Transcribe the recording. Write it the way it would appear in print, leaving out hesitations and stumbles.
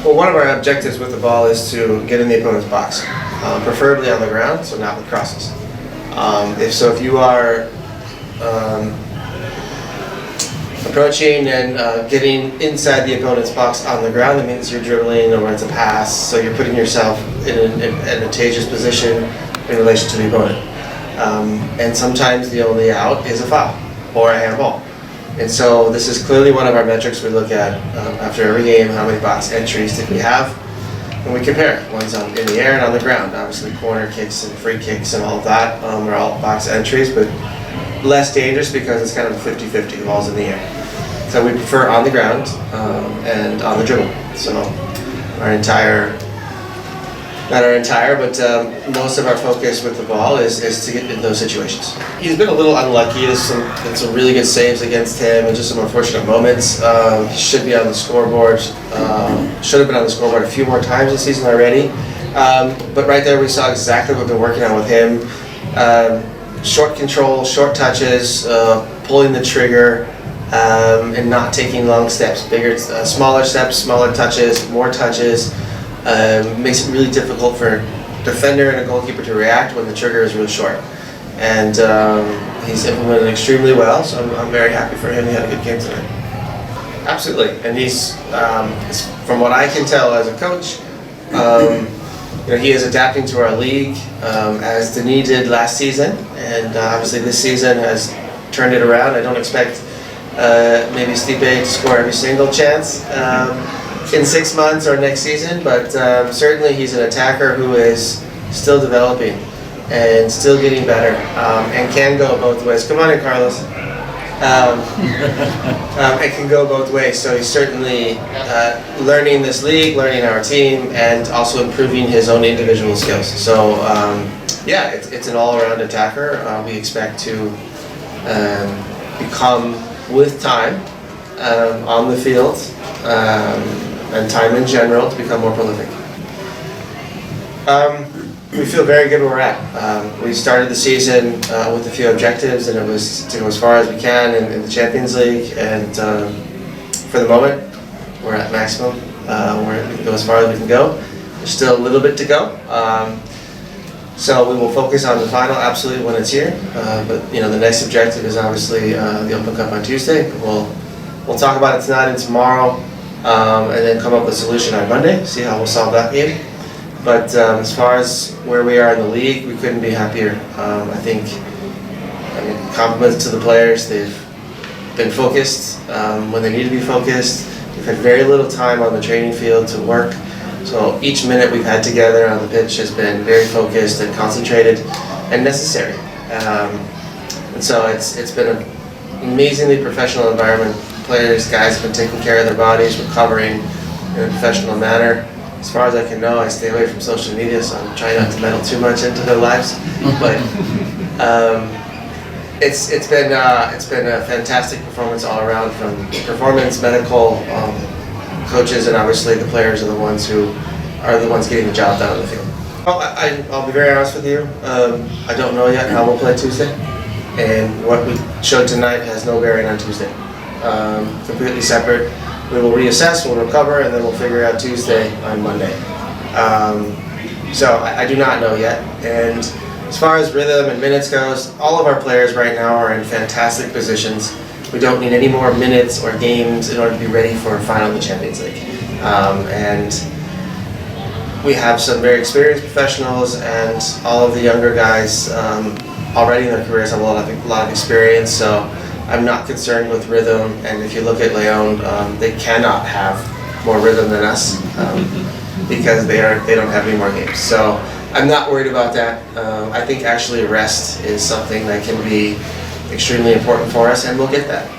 Well, one of our objectives with the ball is to get in the opponent's box, preferably on the ground, so not with crosses. If you are approaching and getting inside the opponent's box on the ground, that means you're dribbling or it's a pass, so you're putting yourself in an advantageous position in relation to the opponent. And sometimes the only out is a foul or a handball. And so this is clearly one of our metrics we look at after every game. How many box entries did we have? And we compare. One's in the air and on the ground. Obviously corner kicks and free kicks and all of that are all box entries, but less dangerous because it's kind of a 50-50, the ball's in the air. So we prefer on the ground and on the dribble. So most of our focus with the ball is to get in those situations. He's been a little unlucky. There's some really good saves against him and just some unfortunate moments. He should be on the scoreboard. Should have been on the scoreboard a few more times this season already. But right there we saw exactly what we've been working on with him. Short control, short touches, pulling the trigger, and not taking long steps. Smaller steps, smaller touches, more touches. Makes it really difficult for a defender and a goalkeeper to react when the trigger is really short. And he's implemented extremely well, so I'm very happy for him. He had a good game tonight. Absolutely, and he's, from what I can tell as a coach, he is adapting to our league as Denis did last season, and obviously this season has turned it around. I don't expect maybe Stipe to score every single chance in 6 months or next season, but certainly he's an attacker who is still developing and still getting better and can go both ways. Come on in, Carlos. It can go both ways, so he's certainly learning this league, learning our team, and also improving his own individual skills. So yeah, it's an all-around attacker. We expect to become, with time on the field and time in general, to become more prolific. We feel very good where we're at. We started the season with a few objectives, and it was to go as far as we can in the Champions League, and for the moment we're at maximum. We can go as far as we can go. There's still a little bit to go, so we will focus on the final absolutely when it's here, but the next objective is obviously the Open Cup on Tuesday. We'll talk about it tonight and tomorrow, and then come up with a solution on Monday, see how we'll solve that game. But as far as where we are in the league, we couldn't be happier. I think, compliments to the players. They've been focused when they need to be focused. We've had very little time on the training field to work. So each minute we've had together on the pitch has been very focused and concentrated and necessary. And so it's been an amazingly professional environment. Players, guys have been taking care of their bodies, recovering in a professional manner. As far as I can know, I stay away from social media, so I'm trying not to meddle too much into their lives. But it's been a fantastic performance all around, from performance, medical, coaches, and obviously the players are the ones getting the job done on the field. Well, I'll be very honest with you. I don't know yet how we'll play Tuesday, and what we showed tonight has no bearing on Tuesday. Completely separate. We will reassess, we'll recover, and then we'll figure out Tuesday on Monday. So I do not know yet. And as far as rhythm and minutes goes, all of our players right now are in fantastic positions. We don't need any more minutes or games in order to be ready for a final of the Champions League. And we have some very experienced professionals, and all of the younger guys already in their careers have a lot of experience. So I'm not concerned with rhythm, and if you look at Leon, they cannot have more rhythm than us because they don't have any more games. So I'm not worried about that. I think actually rest is something that can be extremely important for us, and we'll get that.